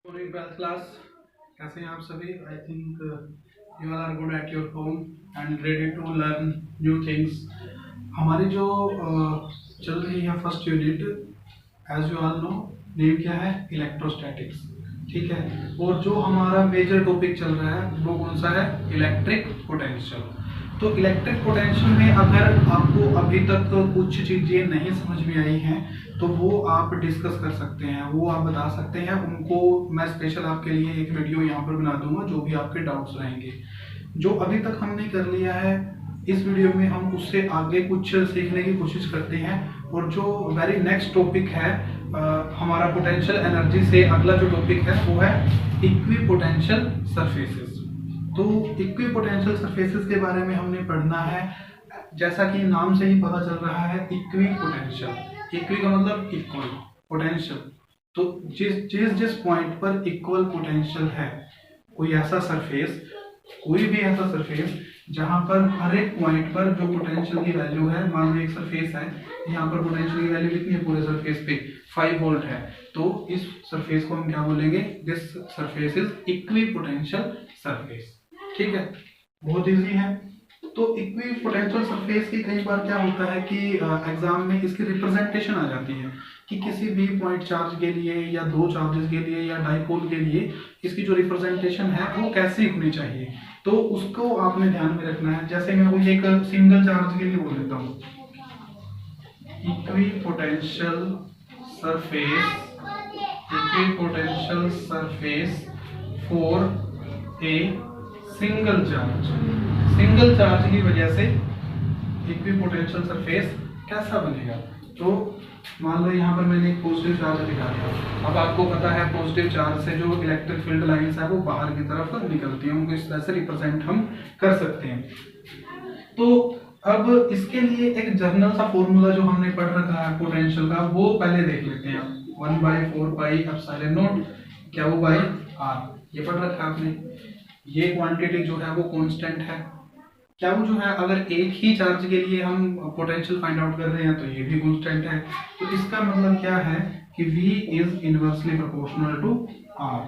Morning 12th class. कैसे हैं आप सभी? I think you all are good at your home and ready to learn new things. हमारी जो चल रही है first unit, as you all know, name क्या है? इलेक्ट्रोस्टैटिक्स। ठीक है। और जो हमारा मेजर टॉपिक चल रहा है वो कौन सा है? Electric potential. तो इलेक्ट्रिक पोटेंशियल में अगर आपको अभी तक कुछ चीज़ें नहीं समझ में आई हैं तो वो आप डिस्कस कर सकते हैं, वो आप बता सकते हैं उनको। मैं स्पेशल आपके लिए एक वीडियो यहाँ पर बना दूंगा जो भी आपके डाउट्स रहेंगे। जो अभी तक हमने कर लिया है इस वीडियो में हम उससे आगे कुछ सीखने की कोशिश करते हैं। और जो वेरी नेक्स्ट टॉपिक है हमारा पोटेंशियल एनर्जी से अगला जो टॉपिक है वो है इक्विपोटेंशियल सरफेसेस। तो इक्विपोटेंशियल सरफेसेस के बारे में हमने पढ़ना है। जैसा कि नाम से ही पता चल रहा है इक्विपोटेंशियल। इक्वी का मतलब इक्वल, पोटेंशियल तो जिस पॉइंट पर इक्वल पोटेंशियल है, कोई ऐसा सरफेस, कोई भी ऐसा सरफेस जहां पर हर एक पॉइंट पर जो पोटेंशियल की वैल्यू है, मान लो एक सरफेस है, यहाँ पर पोटेंशियल की वैल्यू कितनी है? पूरे सरफेस पे 5 वोल्ट है। तो इस सरफेस को हम क्या बोलेंगे? This surface is equipotential surface. ठीक है, बहुत इजी है। तो इक्विपोटेंशियल सरफेस की कई बार क्या होता है कि एग्जाम में इसकी रिप्रेजेंटेशन आ जाती है कि किसी भी पॉइंट चार्ज के लिए या दो चार्जेस के लिए या डाइपोल के लिए इसकी जो रिप्रेजेंटेशन है वो कैसी होनी चाहिए। तो उसको आपने ध्यान में रखना है। जैसे मैं कोई एक सिंगल चार्ज के लिए बोल देता हूँ, equipotential surface, equipotential surface for a single charge. Single charge की वजह से इक्विपोटेंशियल सरफेस कैसा बनेगा? तो मान लो यहाँ पर मैंने एक पॉजिटिव चार्ज दिखा दिया। अब आपको पता है पॉजिटिव चार्ज से जो इलेक्ट्रिक फील्ड लाइंस है वो बाहर की तरफ निकलती हैं, उनको इस तरह से रिप्रेजेंट हम कर सकते हैं। तो अब इसके लिए एक जर्नल सा फॉर्मूला जो हमने पढ़ रखा है पोटेंशियल का, वो पहले देख लेते हैं। 1/4 पाई एप्सिलॉन नॉट, क्या वो बाई आर, ये पढ़ रखा है आपने। ये क्वांटिटी जो है वो कांस्टेंट है। क्या वो जो है, अगर एक ही चार्ज के लिए हम पोटेंशियल फाइंड आउट कर रहे हैं तो ये भी कांस्टेंट है। तो इसका मतलब क्या है कि V is inversely proportional to R।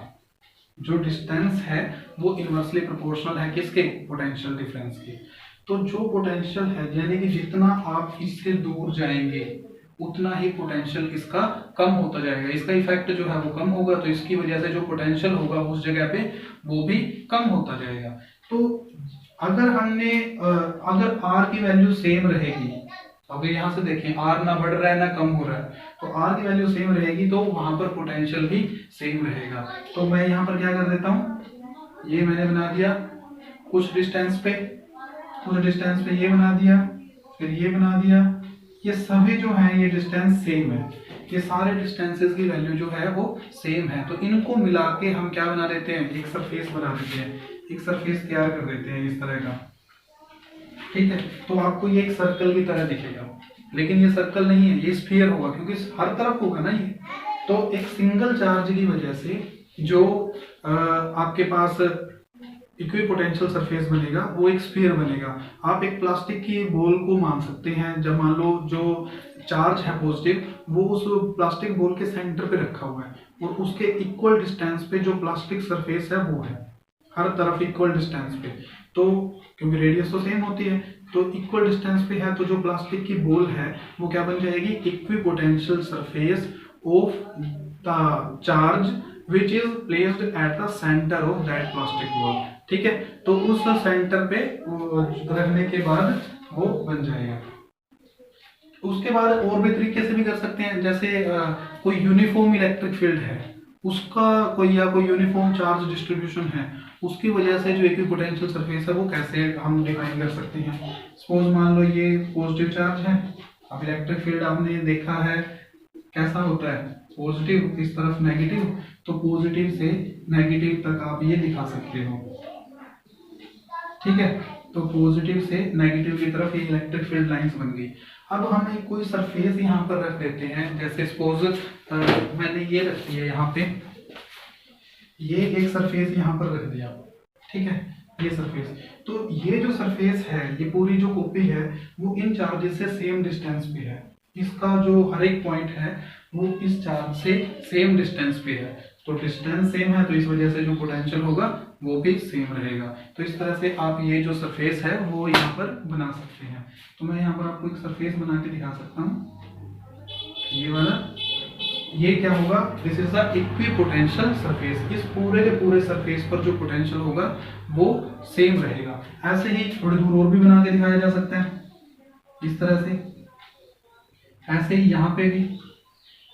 जो डिस्टेंस है वो इनवर्सली प्रोपोर्शनल है किसके? पोटेंशियल डिफरेंस के। तो जो पोटेंशियल है, यानी कि जितना आप इससे दूर जाएंगे उतना ही पोटेंशियल इसका कम होता जाएगा, इसका इफेक्ट जो है वो कम होगा। तो इसकी वजह से जो पोटेंशियल होगा उस जगह पे वो भी कम होता जाएगा। तो अगर अगर R की वैल्यू सेम रहेगी, अगर यहाँ से देखें R ना बढ़ रहा है ना कम हो रहा है, तो R की वैल्यू सेम रहेगी तो वहां पर पोटेंशियल भी सेम रहेगा। तो मैं यहाँ पर क्या कर देता हूँ, ये मैंने बना दिया कुछ डिस्टेंस पे, कुछ डिस्टेंस पे ये बना दिया, फिर ये बना दिया। ये सभी जो है ये डिस्टेंस सेम है, ये सारे डिस्टेंसेस की वैल्यू जो है वो सेम है। तो इनको मिला के हम क्या बना देते हैं? एक सरफेस बना देते हैं, एक सरफेस तैयार कर देते हैं इस तरह का। ठीक है, तो आपको ये एक सर्कल की तरह दिखेगा, लेकिन ये सर्कल नहीं है, ये स्फीयर होगा क्योंकि हर तरफ होगा ना ये। तो एक सिंगल चार्ज की वजह से जो आपके पास इक्विपोटेंशियल सरफेस बनेगा वो एक स्फीयर बनेगा। आप एक प्लास्टिक की बॉल को मान सकते हैं। जब मान लो जो चार्ज है पॉजिटिव वो उस प्लास्टिक बॉल के सेंटर पे रखा हुआ है और उसके इक्वल डिस्टेंस पे जो प्लास्टिक सरफेस है वो है हर तरफ इक्वल डिस्टेंस पे। तो क्योंकि रेडियस तो सेम होती है तो इक्वल डिस्टेंस पे है, तो जो प्लास्टिक की बॉल है वो क्या बन जाएगी? Equipotential surface of the charge which is placed at the centre of that plastic ball. ठीक है, तो उस सेंटर पे रखने के बाद वो बन जाएगा। उसके बाद और भी तरीके से भी कर सकते हैं। जैसे कोई यूनिफॉर्म इलेक्ट्रिक फील्ड है, उसका कोई यूनिफॉर्म चार्ज डिस्ट्रीब्यूशन है, उसकी वजह से जो इक्विपोटेंशियल सरफेस है वो कैसे हम डिफाइन कर सकते हैं। सपोज मान लो ये पॉजिटिव चार्ज है। अब इलेक्ट्रिक फील्ड आपने देखा है कैसा होता है, पॉजिटिव इस तरफ नेगेटिव, तो पॉजिटिव से नेगेटिव तक आप ये दिखा सकते हो। ठीक है, तो पॉजिटिव से नेगेटिव की तरफ ये इलेक्ट्रिक फील्ड लाइंस बन गई। अब हम एक कोई सरफेस यहाँ पर रख देते हैं। जैसे सपोज मैंने ये रख दिया यहाँ पे, ये एक सरफेस यहाँ पर रख दिया। ठीक है, ये सरफेस, तो ये जो सरफेस है ये पूरी जो कॉपी है वो इन चार्जेस से सेम डिस्टेंस पे है। इसका जो हर एक पॉइंट है वो इस चार्ज से सेम डिस्टेंस पे है। तो डिस्टेंस सेम है तो इस वजह से जो पोटेंशियल होगा वो भी सेम रहेगा। तो इस तरह से आप ये जो सरफेस है वो यहाँ पर बना सकते हैं। तो मैं यहाँ पर आपको एक सरफेस बना के दिखा सकता हूँ, ये वाला। ये क्या होगा, this is the equipotential surface. इस पूरे के पूरे सरफेस पर जो पोटेंशियल होगा वो सेम रहेगा। ऐसे ही थोड़ी दूर और भी बना के दिखाया जा सकता है इस तरह से, ऐसे ही यहाँ पे भी।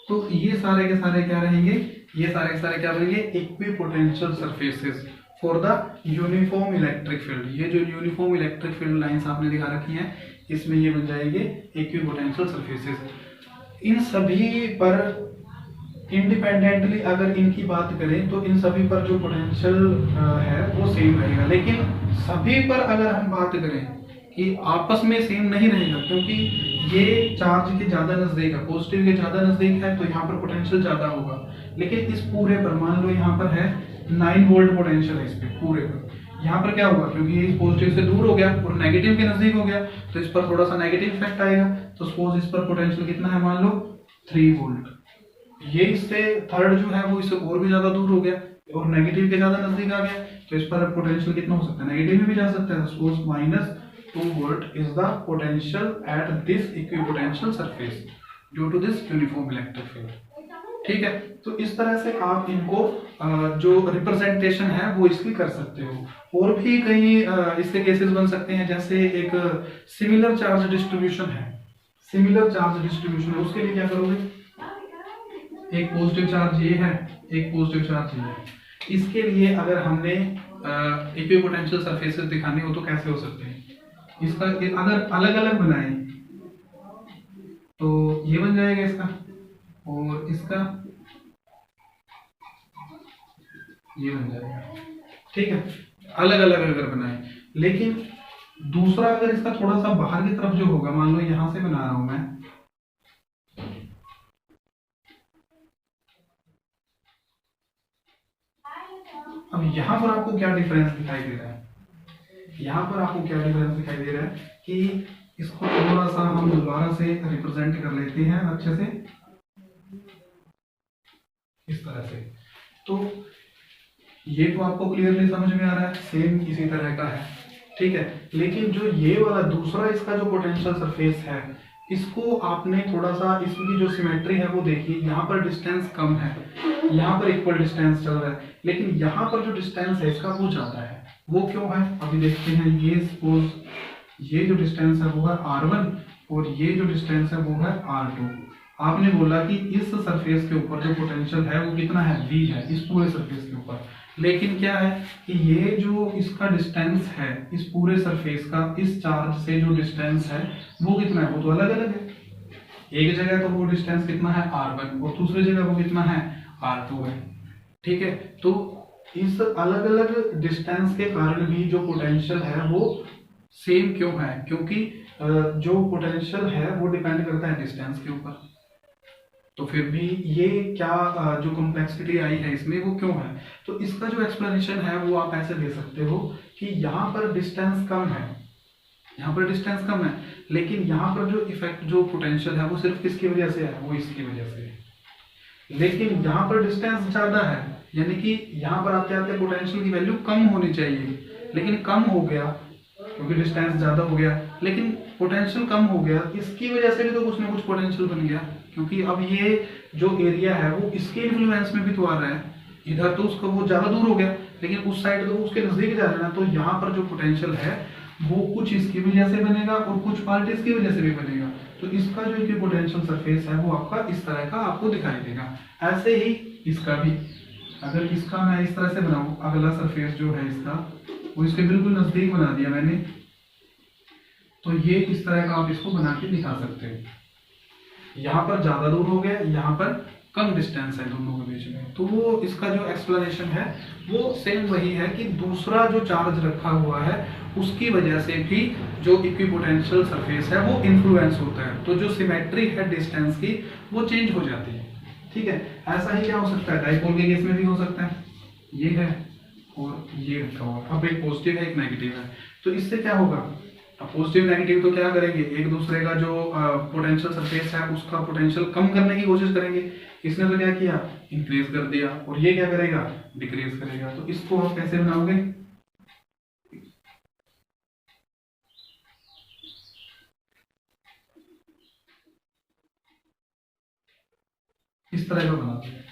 तो ये सारे के सारे क्या रहेंगे, ये सारे के सारे क्या बनेंगे, equipotential surfaces for the uniform electric field. ये जो यूनिफॉर्म इलेक्ट्रिक फील्ड लाइंस आपने दिखा रखी हैं, इसमें ये बन जाएंगे इक्विपोटेंशियल सरफेसेस। इन सभी पर इंडिपेंडेंटली अगर इनकी बात करें तो इन सभी पर जो पोटेंशियल है वो सेम रहेगा। लेकिन सभी पर अगर हम बात करें कि आपस में सेम नहीं रहेगा, क्योंकि ये चार्ज के ज्यादा नजदीक है, पॉजिटिव के ज्यादा नजदीक है, तो यहाँ पर पोटेंशियल ज्यादा होगा। लेकिन इस पूरे पर मान लो यहाँ पर है 9 वोल्ट पोटेंशियल है इस पे पूरे पर, यहाँ पर क्या हुआ, क्योंकि ये पॉजिटिव से दूर हो गया और नेगेटिव के नजदीक हो गया, तो इस पर थोड़ा सा नेगेटिव इफेक्ट आएगा। तो सपोज इस पर पोटेंशियल कितना है, मान लो 3 वोल्ट। ये इससे थर्ड जो है वो इससे और भी ज्यादा दूर हो गया और नेगेटिव के ज्यादा नजदीक आ गया, तो इस पर पोटेंशियल कितना हो सकता है, नेगेटिव में भी जा सकता है। Suppose -2 volt is the potential at this equipotential surface due to this uniform electric field. ठीक है, तो इस तरह से आप इनको जो रिप्रेजेंटेशन है वो इसकी कर सकते हो। और भी कई इसके केसेस बन सकते हैं, जैसे एक सिमिलर चार्ज डिस्ट्रीब्यूशन है, सिमिलर चार्ज डिस्ट्रीब्यूशन है, उसके लिए क्या करोगे, एक पॉजिटिव चार्ज ये है, एक पॉजिटिव चार्ज ये है। इसके लिए अगर हमने इक्विपोटेंशियल सरफेसेस दिखाने हो तो कैसे हो सकते हैं, इसका अगर अलग अलग बनाए तो ये बन जाएगा इसका, और इसका ये बन जाएगा। ठीक है, अलग अलग अगर बनाए। लेकिन दूसरा अगर इसका थोड़ा सा बाहर की तरफ जो होगा, मान लो यहां से बना रहा हूं मैं, अब यहां पर आपको क्या डिफरेंस दिखाई दे रहा है, यहां पर आपको क्या डिफरेंस दिखाई दे रहा है कि इसको थोड़ा सा हम दोबारा से रिप्रेजेंट कर लेते हैं अच्छे से इस तरह से। तो ये तो आपको क्लियरली समझ में आ रहा है, सेम इसी तरह का है। ठीक है, लेकिन जो ये वाला दूसरा इसका जो पोटेंशियल सरफेस है, इसको आपने थोड़ा सा इसकी जो सिमेट्री है वो देखिए, यहाँ पर डिस्टेंस कम है, यहाँ पर इक्वल डिस्टेंस चल रहा है, लेकिन यहाँ पर जो डिस्टेंस है इसका वो ज्यादा है। वो क्यों है अभी देखते हैं। ये सपोज ये जो डिस्टेंस है वो है r1 और ये जो डिस्टेंस है वो है r2। आपने बोला कि इस सरफेस के ऊपर जो पोटेंशियल है वो कितना है, v है इस पूरे सरफेस के ऊपर। लेकिन क्या है कि ये जो इसका डिस्टेंस है इस पूरे सरफेस का, इस चार्ज से जो डिस्टेंस है वो कितना है, वो तो अलग अलग है। एक जगह तो वो डिस्टेंस कितना है r1 और दूसरी जगह वो कितना है r2 है। ठीक है, तो इस अलग अलग डिस्टेंस के कारण भी जो पोटेंशियल है वो सेम क्यों है, क्योंकि जो पोटेंशियल है वो डिपेंड करता है डिस्टेंस के ऊपर। तो फिर भी ये क्या जो कॉम्प्लेक्सिटी आई है इसमें वो क्यों है, तो इसका जो एक्सप्लेनेशन है वो आप ऐसे दे सकते हो कि यहाँ पर डिस्टेंस कम है, यहाँ पर डिस्टेंस कम है, लेकिन यहाँ पर जो इफेक्ट जो पोटेंशियल है वो सिर्फ किसकी वजह से है, वो इसकी वजह से है। लेकिन यहाँ पर डिस्टेंस ज्यादा है, यानी कि यहाँ पर आप चाहते हैं पोटेंशियल की वैल्यू कम होनी चाहिए, लेकिन कम हो गया क्योंकि डिस्टेंस ज्यादा हो गया, लेकिन पोटेंशियल कम हो गया, इसकी वजह से भी तो कुछ ना कुछ पोटेंशियल बन गया, क्योंकि अब ये जो एरिया है वो इसके इन्फ्लुएंस में भी तो आ रहा है। इधर तो उसका वो ज्यादा दूर हो गया, लेकिन उस साइड तो उसके नजदीक जा रहा है, तो यहाँ पर जो पोटेंशियल है वो कुछ इसकी वजह से बनेगा और कुछ पार्ट इसकी वजह से भी बनेगा। तो इसका जो इक्विपोटेंशियल सरफेस है वो आपका इस तरह का आपको दिखाई देगा। ऐसे ही इसका भी, अगर इसका मैं इस तरह से बनाऊं, अगला सरफेस जो है इसका वो इसके बिल्कुल नजदीक बना दिया मैंने, तो ये इस तरह का आप इसको बना के दिखा सकते हो। यहाँ पर ज्यादा दूर हो गया, यहाँ पर कम डिस्टेंस है दोनों के बीच में। तो वो इसका जो एक्सप्लेनेशन है वो सेम वही है कि दूसरा जो चार्ज रखा हुआ है उसकी वजह से भी जो इक्विपोटेंशियल सरफेस है वो इन्फ्लुएंस होता है, तो जो सिमेट्री है डिस्टेंस की वो चेंज हो जाती है। ठीक है, ऐसा ही क्या हो सकता है, डाइपोल के केस में भी हो सकता है, ये है और ये रखा हुआ, अब एक पॉजिटिव है एक नेगेटिव है, तो इससे क्या होगा, अब पॉजिटिव नेगेटिव तो क्या करेंगे, एक दूसरे का जो पोटेंशियल सरफेस है उसका पोटेंशियल कम करने की कोशिश करेंगे। इसने तो क्या किया, इंक्रीज कर दिया, और ये क्या करेगा, डिक्रीज करेगा। तो इसको आप कैसे बनाओगे, इस तरह का बनाते हैं।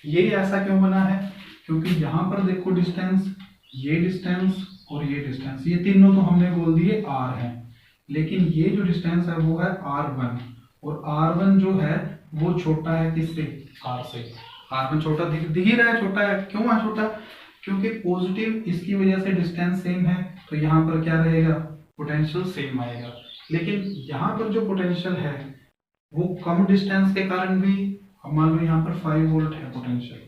ये ऐसा क्यों बना है, क्योंकि यहां पर देखो डिस्टेंस, ये डिस्टेंस और ये डिस्टेंस, ये तीनों तो हमने बोल दिए r है, लेकिन ये जो डिस्टेंस है वो है r1, और r1 जो है वो छोटा है किससे, r से। r1 छोटा दिख ही रहा है, छोटा है। क्यों है छोटा, क्योंकि पॉजिटिव इसकी वजह से डिस्टेंस सेम है, तो यहाँ पर क्या रहेगा, पोटेंशियल सेम आएगा। लेकिन यहाँ पर जो पोटेंशियल है वो कम डिस्टेंस के कारण भी, अब मान लो यहाँ पर 5 वोल्ट है पोटेंशियल,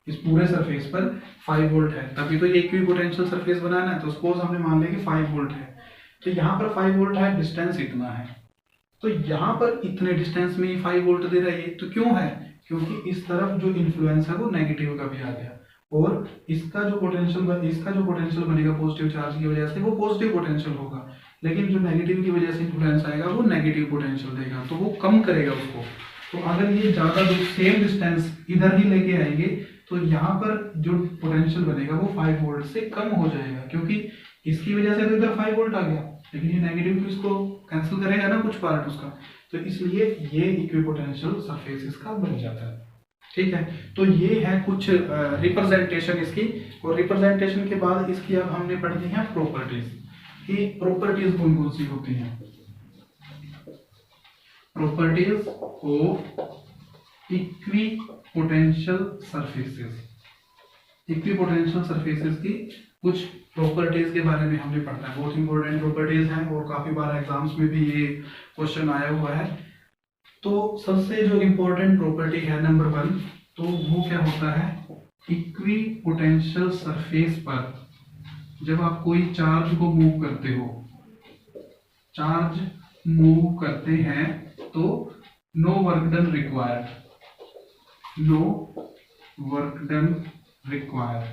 इस पूरे सरफेस पर 5 वोल्ट है, तभी तो ये इक्विपोटेंशियल सरफेस बनाना है। तो सपोज हमने मान लिया कि 5 वोल्ट है, तो यहाँ पर 5 वोल्ट है, डिस्टेंस इतना है, तो यहाँ पर इतने डिस्टेंस में ही 5 वोल्ट दे रहा है। तो क्यों है, क्योंकि इस तरफ जो इन्फ्लुएंस है वो नेगेटिव का भी आ गया, और इसका जो पोटेंशियल बनेगा पॉजिटिव चार्ज की वजह से वो पॉजिटिव पोटेंशियल होगा, लेकिन जो नेगेटिव की वजह से इन्फ्लुएंस आएगा वो नेगेटिव पोटेंशियल देगा, तो वो कम करेगा उसको। तो अगर ये ज्यादा सेम डिस्टेंस इधर ही लेके आएंगे तो यहाँ पर जो पोटेंशियल बनेगा वो 5 वोल्ट से कम हो जाएगा, क्योंकि इसकी वजह से तो इधर 5 वोल्ट आ गया, लेकिन ये नेगेटिव तो इसको कैंसिल करेगा ना कुछ पार्ट उसका, तो इसलिए ये इक्विपोटेंशियल सरफेस इसका बन जाता है। ठीक है, तो ये है कुछ रिप्रेजेंटेशन इसकी, और रिप्रेजेंटेशन के बाद इसकी अब हमने पढ़नी है प्रॉपर्टीज, कि प्रॉपर्टीज कौन कौन सी होती हैं। Properties of equipotential surfaces, equipotential surfaces की कुछ प्रॉपर्टीज के बारे में हमने पढ़ना है। बहुत इंपॉर्टेंट प्रॉपर्टीज हैं और काफी बार एग्जाम्स में भी ये क्वेश्चन आया हुआ है। तो सबसे जो इंपॉर्टेंट प्रॉपर्टी है नंबर 1, तो वो क्या होता है, इक्विपोटेंशियल सरफेस पर जब आप कोई चार्ज को मूव करते हो, चार्ज मूव करते हैं तो no work done required, no work done required,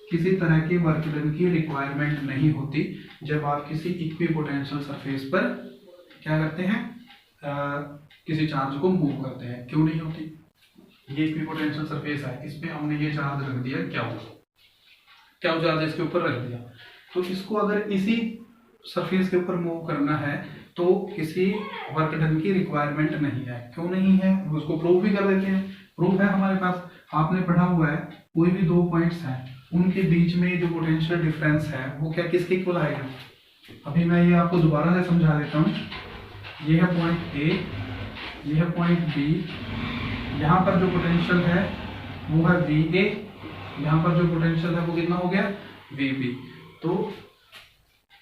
किसी तरह की वर्क डन की रिक्वायरमेंट नहीं होती जब आप किसी इक्विपोटेंशियल सरफेस पर क्या करते हैं, किसी चार्ज को मूव करते हैं। क्यों नहीं होती, ये इक्विपोटेंशियल सरफेस है, इस पे हमने ये चार्ज रख दिया, क्या चार्ज इसके ऊपर रख दिया, तो इसको अगर इसी सरफेस के ऊपर मूव करना है तो किसी वर्क डन की रिक्वायरमेंट नहीं है। क्यों नहीं है, उसको प्रूव भी कर देते हैं। प्रूफ है हमारे पास, आपने पढ़ा हुआ है, कोई भी 2 पॉइंट्स हैं उनके बीच में जो पोटेंशियल डिफरेंस है वो क्या किसके इक्वल आएगा। अभी मैं ये आपको दोबारा से समझा देता हूँ। ये है पॉइंट ए, ये है पॉइंट बी, यहाँ पर जो पोटेंशियल है वो है वी ए, यहाँ पर जो पोटेंशियल है वो कितना हो गया, वी बी। तो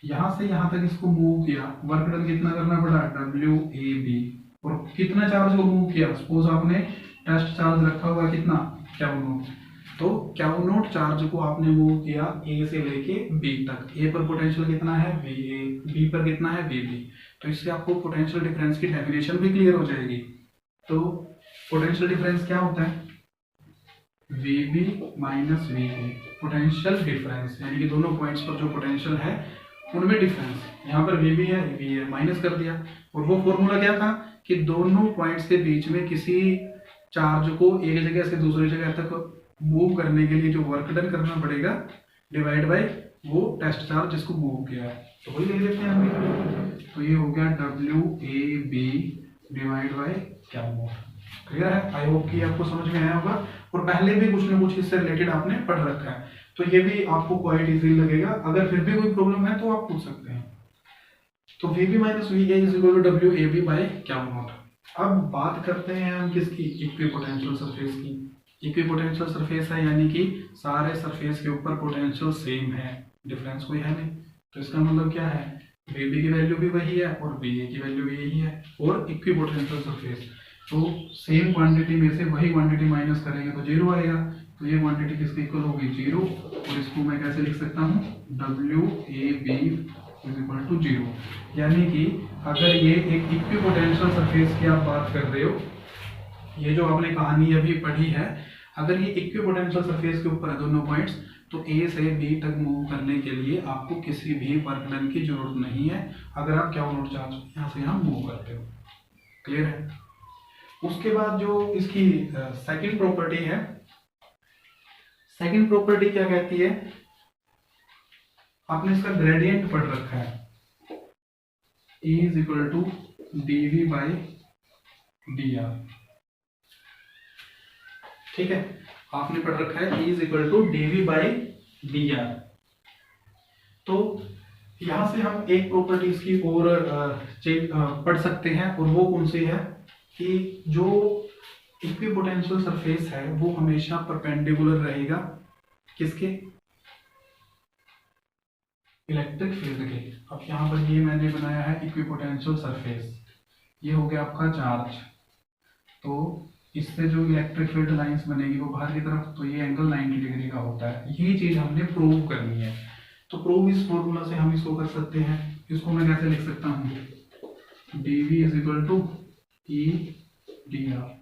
यहाँ से यहाँ तक इसको मूव किया, वर्क डन कितना करना पड़ा, डब्ल्यू ए बी, और कितना चार्ज को मूव किया, सपोज आपने टेस्ट चार्ज रखा हुआ कितना, क्या नोट, तो क्या नोट चार्ज को आपने मूव किया ए से लेके बी तक। ए पर पोटेंशियल कितना है, वी ए, बी पर कितना है, वी बी। तो इससे आपको पोटेंशियल डिफरेंस की डेफिनेशन भी क्लियर हो जाएगी। तो पोटेंशियल डिफरेंस क्या होता है, V B minus V A, potential difference, यानी कि दोनों पॉइंट्स पर जो पोटेंशियल है उनमें डिफरेंस। यहाँ पर वी बी है, वी ए माइनस कर दिया, और वो फॉर्मूला क्या था कि दोनों पॉइंट्स के बीच में किसी चार्ज को एक जगह से दूसरी जगह तक मूव करने के लिए जो वर्क डन करना पड़ेगा डिवाइड बाय वो टेस्ट चार्ज जिसको मूव किया है, तो वही ले लेते हैं हम। तो ये हो गया W A B divide by q naught. Clear है, आई होप कि आपको समझ में आया होगा, और पहले भी कुछ ना कुछ इससे रिलेटेड आपने पढ़ रखा है, तो ये भी आपको क्वाइट इजीली लगेगा। अगर फिर भी कोई प्रॉब्लम है तो आप पूछ सकते हैं। तो V B minus V A is equal to W A B by q naught. अब बात करते हैं हम किसकी, इक्विपोटेंशियल सरफेस की। इक्विपोटेंशियल सरफेस है यानी कि सारे सरफेस के ऊपर पोटेंशियल सेम है, डिफरेंस कोई है नहीं। तो इसका मतलब क्या है, वी बी की वैल्यू भी वही है और वी ए की वैल्यू भी यही है, और इक्विपोटेंशियल सरफेस, तो सेम क्वांटिटी में से वही क्वांटिटी माइनस करेंगे तो 0 आएगा। तो ये क्वांटिटी किसके इक्वल होगी, 0, और इसको मैं कैसे लिख सकता हूँ, W A B is equal to 0। यानी कि अगर ये एक इक्विपोटेंशियल सरफेस की आप बात कर रहे हो, ये जो आपने कहानी अभी पढ़ी है, अगर ये इक्विपोटेंशियल सरफेस के ऊपर है दोनों पॉइंट्स, तो ए से बी तक मूव करने के लिए आपको किसी भी वर्क डन की जरूरत नहीं है अगर आप क्या नोट चार्ज यहाँ से यहाँ मूव करते हो। क्लियर है? उसके बाद जो इसकी सेकंड प्रॉपर्टी है, सेकंड प्रॉपर्टी क्या कहती है, आपने इसका ग्रेडियंट पढ़ रखा है, E is equal to dv by dr। ठीक है, आपने पढ़ रखा है E is equal to dv by dr। तो यहां से हम एक प्रॉपर्टी इसकी और पढ़ सकते हैं, और वो कौन सी है कि जो इक्विपोटेंशियल सरफेस है वो हमेशा परपेंडिकुलर रहेगा किसके, इलेक्ट्रिक फील्ड के। अब यहाँ पर ये मैंने बनाया है इक्विपोटेंशियल सरफेस, ये हो गया आपका चार्ज, तो इससे जो इलेक्ट्रिक फील्ड लाइंस बनेगी वो बाहर की तरफ, तो ये एंगल 90 डिग्री का होता है। यही चीज हमने प्रूव करनी है, तो प्रूव इस फॉर्मूला से हम इसको कर सकते हैं। इसको मैं कैसे लिख सकता हूँ, dv is equal to E D R,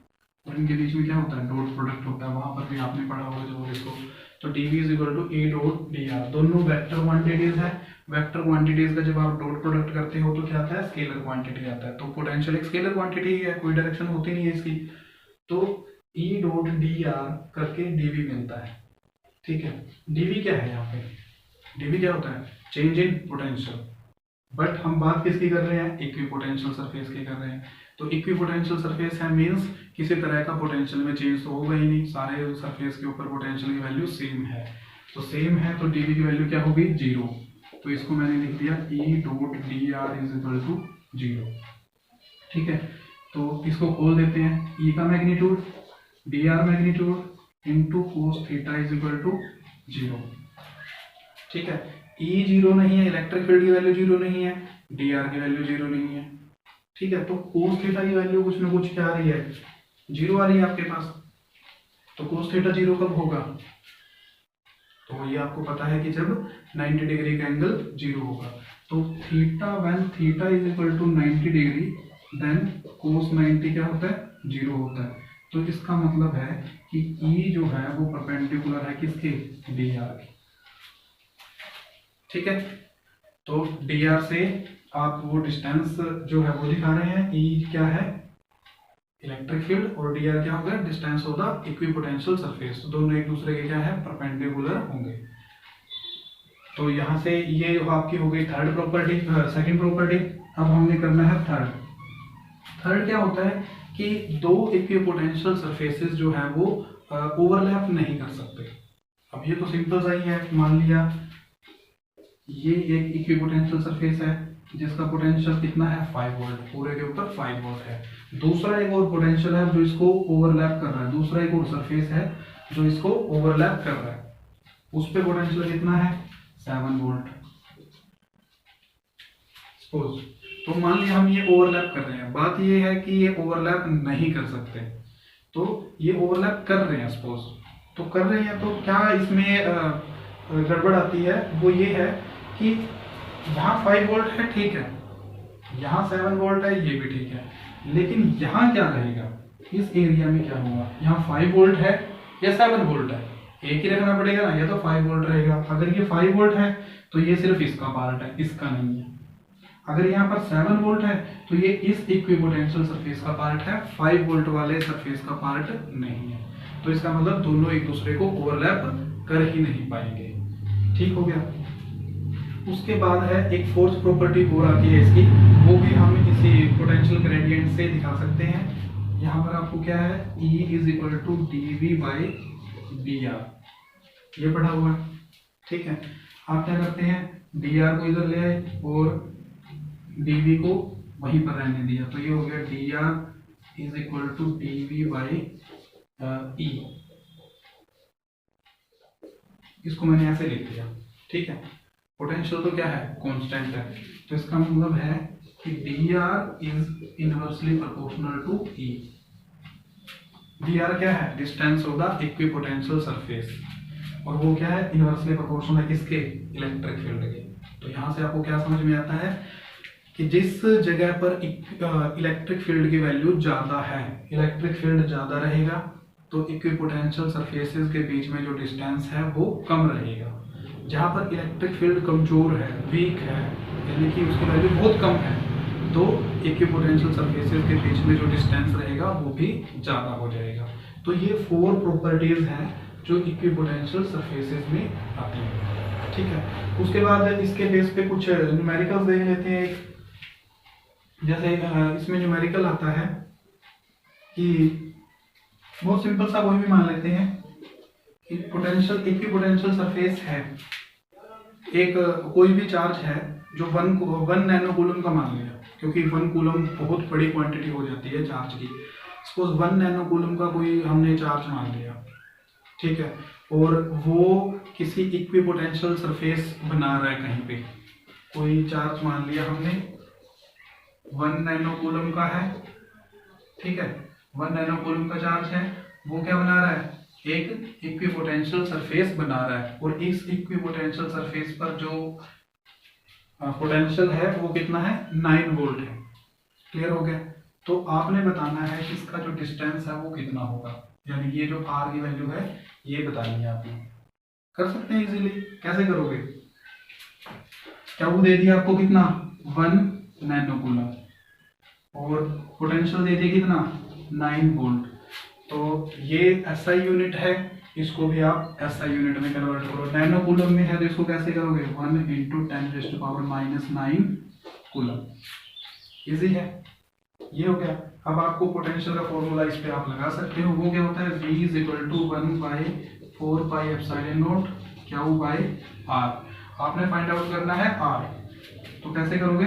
और इनके बीच में क्या होता है, डॉट प्रोडक्ट होता है, वहां पर भी आपने पढ़ा होगा जो इसको। तो dv is equal to E dot D R, दोनों वेक्टर क्वांटिटीज है। वेक्टर क्वांटिटीज का जब आप डॉट प्रोडक्ट करते हो तो क्या आता है, स्केलर क्वांटिटी आता है। तो पोटेंशियल एक स्केलर क्वांटिटी ही है, कोई डायरेक्शन होती नहीं है इसकी। तो ई डॉट डी आर करके dv मिलता है। ठीक है, dv क्या है यहाँ पे, dv क्या होता है, चेंज इन पोटेंशियल। बट हम बात किसकी कर रहे हैं, इक्विपोटेंशियल सरफेस की कर रहे हैं। तो इक्विपोटेंशियल सरफेस है मींस किसी तरह का पोटेंशियल में चेंज तो होगा ही नहीं, सारे सरफेस के ऊपर पोटेंशियल की वैल्यू सेम है। तो सेम है तो dv की वैल्यू क्या होगी, 0। तो इसको मैंने लिख दिया E dot D R is equal to 0। ठीक है, तो इसको खोल देते हैं, E का magnitude dr magnitude into cos theta is equal to 0। ठीक है, E 0 नहीं है, इलेक्ट्रिक फील्ड की वैल्यू 0 नहीं है, dr की वैल्यू 0 नहीं है। ठीक है, तो कोस थीटा की वैल्यू कुछ ना कुछ क्या आ रही है, 0 आ रही है आपके पास। तो कोस थीटा 0 कब होगा, तो ये आपको पता है कि जब 90 डिग्री का एंगल 0 होगा। तो theta when theta is equal to 90 degree then cos 90 क्या होता है, 0 होता है। तो इसका मतलब है कि E जो है वो परपेंडिकुलर है किसके, dr के। ठीक है, तो dr से आप वो डिस्टेंस जो है वो दिखा रहे हैं, E क्या है, इलेक्ट्रिक फील्ड, और dr क्या होगा, distance of the equipotential surface. तो दोनों एक दूसरे के क्या है, परपेंडिकुलर होंगे। तो यहाँ से ये आपकी हो गई थर्ड प्रॉपर्टी, सेकंड प्रॉपर्टी। अब हमने करना है थर्ड। थर्ड क्या होता है कि दो इक्विपोटेंशियल सरफेसेस जो है वो ओवरलैप नहीं कर सकते। अब ये तो सिंपल सा ही है, मान लिया ये एक इक्विपोटेंशियल सरफेस है जिसका पोटेंशियल कितना है, 5 वोल्ट, पूरे के ऊपर 5 वोल्ट है। दूसरा एक और पोटेंशियल है जो इसको ओवरलैप कर रहा है, दूसरा एक और सरफेस है जो इसको ओवरलैप कर रहा है, उस पे पोटेंशियल कितना है, 7 वोल्ट सपोज। तो मान लिया हम ये ओवरलैप कर रहे हैं, बात ये है कि ये ओवरलैप नहीं कर सकते, तो ये ओवरलैप कर रहे हैं सपोज, तो कर रहे हैं, तो क्या इसमें गड़बड़ आती है, वो ये है कि यहाँ 5 वोल्ट है, ठीक है, यहाँ 7 वोल्ट है, ये भी ठीक है, लेकिन यहाँ क्या रहेगा, इस एरिया में क्या होगा, यहाँ 5 वोल्ट है या 7 वोल्ट है, एक ही रखना पड़ेगा ना, या तो 5 वोल्ट रहेगा। अगर ये 5 वोल्ट है तो ये सिर्फ इसका पार्ट है, इसका नहीं है। अगर यहाँ पर 7 वोल्ट है तो ये इस इक्विपोटेंशियल सरफेस का पार्ट है, 5 वोल्ट वाले सरफेस का पार्ट नहीं है। तो इसका मतलब दोनों एक दूसरे को ओवरलैप कर ही नहीं पाएंगे। ठीक हो गया। उसके बाद है एक फोर्थ प्रॉपर्टी और आती है इसकी, वो भी हम इसी पोटेंशियल ग्रेडियंट से दिखा सकते हैं। यहाँ पर आपको क्या है, E is equal to dv by dr, ये पढ़ा हुआ है। ठीक है, आप क्या करते हैं, dr को इधर ले आए और dv को वहीं पर रहने दिया, तो ये हो गया dr is equal to dv by e। इसको मैंने ऐसे लिख दिया। ठीक है, पोटेंशियल तो क्या है, कांस्टेंट है, तो इसका मतलब है कि dr is inversely proportional to e। dr क्या है, distance of the equipotential surface, और वो क्या है, इनवर्सली प्रोपोर्शनल है किसके, इलेक्ट्रिक फील्ड के। तो यहाँ से आपको क्या समझ में आता है कि जिस जगह पर इलेक्ट्रिक फील्ड की वैल्यू ज्यादा है, इलेक्ट्रिक फील्ड ज्यादा रहेगा, तो इक्विपोटेंशियल सरफेसेस के बीच में जो डिस्टेंस है वो कम रहेगा। जहाँ पर इलेक्ट्रिक फील्ड कमजोर है, वीक है, यानी कि उसकी वैल्यू बहुत कम है, तो इक्विपोटेंशियल सरफेसेस के बीच में जो डिस्टेंस रहेगा वो भी ज़्यादा हो जाएगा। तो ये 4 प्रॉपर्टीज हैं जो इक्विपोटेंशियल सरफेसेस में आती हैं। ठीक है, उसके बाद इसके बेस पे कुछ न्यूमेरिकल्स देख लेते हैं। जैसे इसमें न्यूमेरिकल आता है कि बहुत सिंपल सा कोई भी मान लेते हैं कि पोटेंशियल इक्विपोटेंशियल सरफेस है, एक कोई भी चार्ज है जो 1 नैनो कूलम का मान लिया, क्योंकि 1 कूलम बहुत बड़ी क्वांटिटी हो जाती है चार्ज की। सपोज 1 नैनो कूलम का कोई हमने चार्ज मान लिया, ठीक है, और वो किसी इक्विपोटेंशियल सरफेस बना रहा है कहीं पे। कोई चार्ज मान लिया हमने 1 नैनो कूलम का है, ठीक है, 1 नैनो कूलम का चार्ज है, वो क्या बना रहा है, एक इक्विपोटेंशियल सरफेस बना रहा है, और इस इक्विपोटेंशियल सरफेस पर जो पोटेंशियल है वो कितना है, 9 वोल्ट है। क्लियर हो गया। तो आपने बताना है कि इसका जो डिस्टेंस है वो कितना होगा, यानी ये जो आर की वैल्यू है ये बतानी है आपने। कर सकते हैं इजीली। कैसे करोगे, क्या वो दे दिया आपको कितना, 1 नैनो कूलम, और पोटेंशियल दे दिया कितना, 9 वोल्ट। तो ये एसआई यूनिट है, इसको भी आप एसआई यूनिट में कन्वर्ट करो। नैनो कूलम में है तो इसको कैसे करोगे, 1 × 10⁻⁹ कूलम। इजी है, ये हो गया। अब आपको पोटेंशियल का फॉर्मूला इस पे आप लगा सकते हो, वो क्या होता है, V = 1/4πε0 Q/R। आपने फाइंड आउट करना है R, तो कैसे करोगे,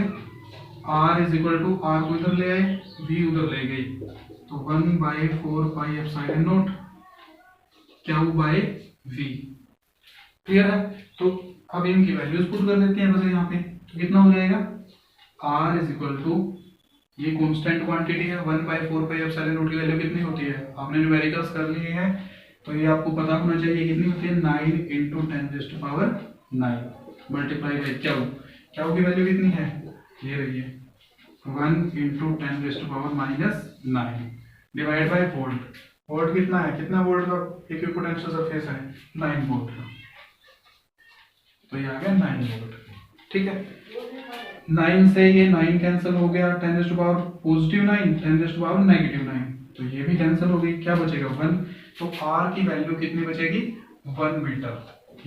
R R को इधर ले आए, V उधर ले गई, तो 1/4πε0 Q/V। क्लियर है। तो अब इनकी वैल्यूज पुट कर देते हैं बस यहाँ पे, तो कितना हो जाएगा, R ये कांस्टेंट क्वांटिटी है, 1/4πε0 की वैल्यू कितनी होती है, आपने न्यूमेरिकल्स कर लिए हैं तो ये आपको पता होना चाहिए कितनी होती है, 9 × 10⁹ मल्टीप्लाई बाई क्यू की वैल्यू कितनी है, ये रही है 1 × 10⁻⁹ डिवाइड बाई वोल्ट। वोल्ट कितना है, कितना वोल्ट का इक्विपोटेंशियल सरफेस है, 9 वोल्ट का, तो ये आ गया 9 वोल्ट। ठीक है, 9 से ये 9 कैंसिल हो गया, 10⁻⁻9 10⁻⁹, तो ये भी कैंसिल हो गई, क्या बचेगा 1। तो R की वैल्यू कितनी बचेगी, 1 मीटर।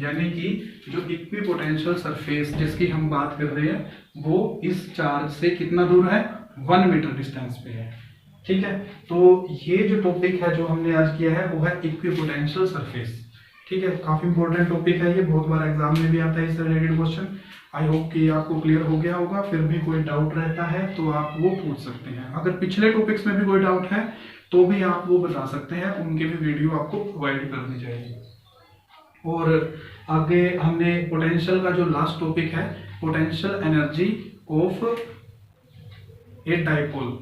यानी कि जो इक्विपोटेंशियल सरफेस जिसकी हम बात कर रहे हैं वो इस चार्ज से कितना दूर है, 1 मीटर डिस्टेंस पे है। ठीक है, तो ये जो टॉपिक है जो हमने आज किया है वो है इक्विपोटेंशियल सरफेस। ठीक है, काफी इंपॉर्टेंट टॉपिक है ये, बहुत बार एग्जाम में भी आता है इससे रिलेटेड क्वेश्चन। आई होप कि आपको क्लियर हो गया होगा। फिर भी कोई डाउट रहता है तो आप वो पूछ सकते हैं। अगर पिछले टॉपिक्स में भी कोई डाउट है तो भी आप वो बता सकते हैं, उनके भी वीडियो आपको प्रोवाइड कर दी जाएगी। और आगे हमने पोटेंशियल का जो लास्ट टॉपिक है, potential energy of a dipole,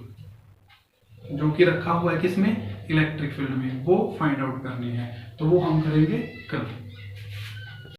जो कि रखा हुआ है किसमें, इलेक्ट्रिक फील्ड में, वो फाइंड आउट करनी है, तो वो हम करेंगे कल।